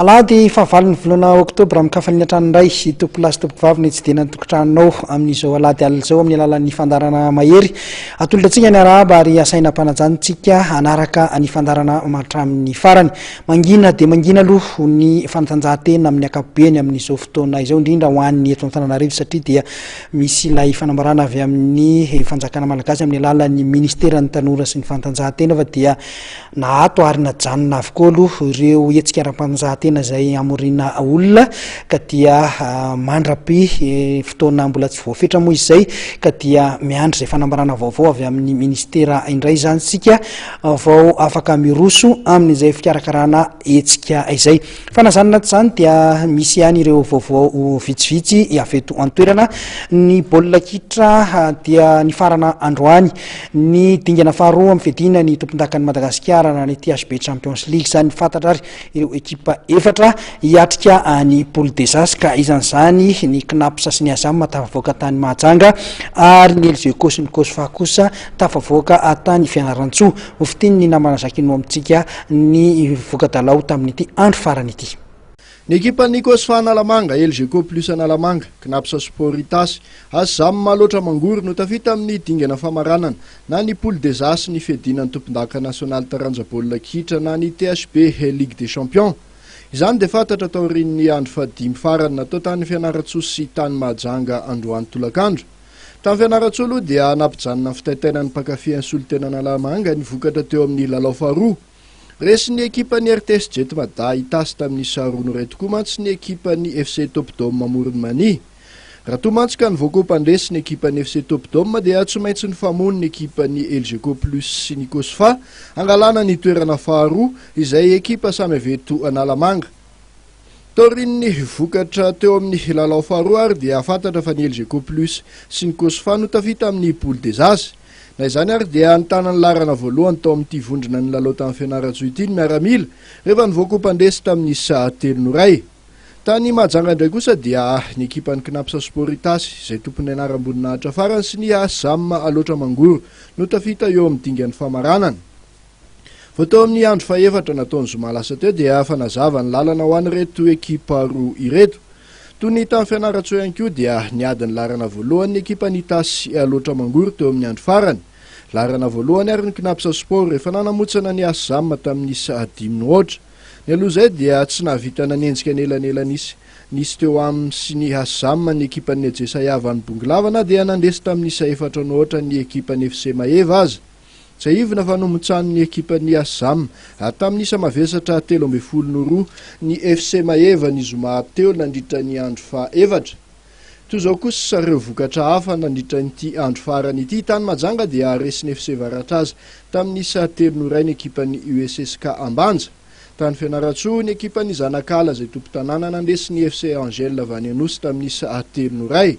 Alady fahavaliny volana oktobra amin'ny kafanina tranondray tompolazy tompokivavy ny tsy dena tokotranonao amin'izao alady alina izao amin'ny alalan'ny fandarana mahery atolotratsika ny arahaba ary asaina mpanajanytsika anaraka ny fandarana mahatramin'ny farany mangina dia mangina aloha ny fanatanjahantena amin'ny ankapobeny amin'izao fotoana izao indrindra ho an'ny eto Antananarivo satria dia misy ilay fanambarana avy amin'ny fanjakana malagasy amin'ny alalan'ny ministeran'ny tanora sy ny fanatanjahantena fa dia nahato ary najanona avokoa aloha ireo hetsika ara-mpananjahantena zay amorina olona ka dia mandrapy fotoana mbola tsy voafetra moa izay ka dia miandry izay fanambarana vaovao avy amin'ny ministera indray zany sika vao afaka miroso amin'izay fikarakarana hetsika izay fanazanana zany dia misy ihany ireo vaovao vitsivitsy aveto antoerana ny baolina kitra dia ny farana androany ny dingana faharoa amin'ny fiadiana ny tompon-daka ny Madagasikara na ny THB Champions Ligue zany fantatra ary ireo ekipa efatra hiatrika ny Poule ka izan'izany ny CNaPS sy ny HZAM tafavoaka tany Mahajanga ary ny ELGECO sy ny COSFA kosa tafavoaka tany Fianarantsoa ho fitiny ny namana zakino amintsika ny voka-dalao tamin'ity andro farany ity. Ny ekipan'ny COSFA analamanga, ELGECO PLUS analamanga, CNaPS Sport itasy, HZAM maloatra mangory no tafita amin'ny dingana famaranana na ny Poule sy ny fiadiana ny tompon-daka nasionaly taranja baolina kitra na ny THB Ligue des Champions. Izany dia fantatra tao rin'ny andro fadimy farany natao tany Fianarantsoa sy tany Mahajanga androany tolakandro. Tamin'ny Fianarantsoa aloha dia nampijanona fitaitaina ny mpakafia ny solitena analamanga ny vokatra teo amin'ny lalao faharoa. Resy ny ekipan'ny RTS Jet Mada itasy tamin'ny saharoa iray tokoa mantsy ny ekipan'ny FC Topdome mamorony mani. Raha toa mantsy ka ny voako mpandresy ny ekipan'ny FC Topdome dia tsy maintsy ny famony ny ekipan'ny ELGECO Plus sy ny COSFA angalana ny toerana faharoa izay ekipa samy aveto analamanga. Torin'ny vokatra teo amin'ny lalao faharoa ary dia fantatra fa ny ELGECO Plus sy ny COSFA no tafita amin'ny Poule na izany ary dia nitana ny larana voalohany tao amin'ity vondrona ny lalao tamin'ny Fianarantsoa ity ny miaramila rehefa ny voako mpandresy tamin'ny telo-ray. Tany Mahajanga indray kosa dia ny ekipan'ny CNaPS Sport itasy izay tompony anaram-boninahitra farany sy ny HZAM aloatra mangoro no tafita eo amin'ny dingan'ny famaranana. Vao teo amin'ny andro faefatra nataony zoma lasa teo dia fanazava ny lalana ho an'ireto ekipa roa ireto. Toy ny tamin'ny Fianarantsoa ihany koa dia niady ny larana voalohany ny ekipan'ny itasy aloatra mangoro teo amin'ny andro farany. Larana voalohany ary ny CNaPS Sport rehefa nanamotsana ny HZAM tamin'ny 5-0. Ny aloha izay dia tsy nahavita nanenjika ny elanelan'isy nisy teo amin'ny sy ny HZAM ny ekipan'ny HZAM ny bongilavana dia nandresy tamin'ny 4-0 ny ekipan'ny FC Maheva aza. Tsy ivona fa nomotsany ny ekipan'ny HZAM tamin'ny isa mavesatra 13 ny FC Maheva ny zoma teo nandritra ny andro fahaefatra. Toy izao kosa ireo vokatra hafa nandritra nyity andro farany ity tany Mahajanga dia resin'ny FC Varataza tamin'ny 3-0 ny ekipan'ny USSK Ambanja. Tany Fianarantsoa ny ekipan'ny Zanakala izay tompo-tanàna nandresy ny FC Angela avy any Anosy tamin'ny 3-0.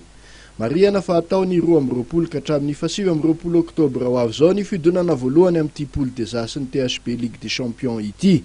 Mariana fa ataony 20 ka hatramin'ny 7 oktobra ho avy izao ny fidonana voalohany amin'ity Poule sy ny THB Ligue des Champions ity.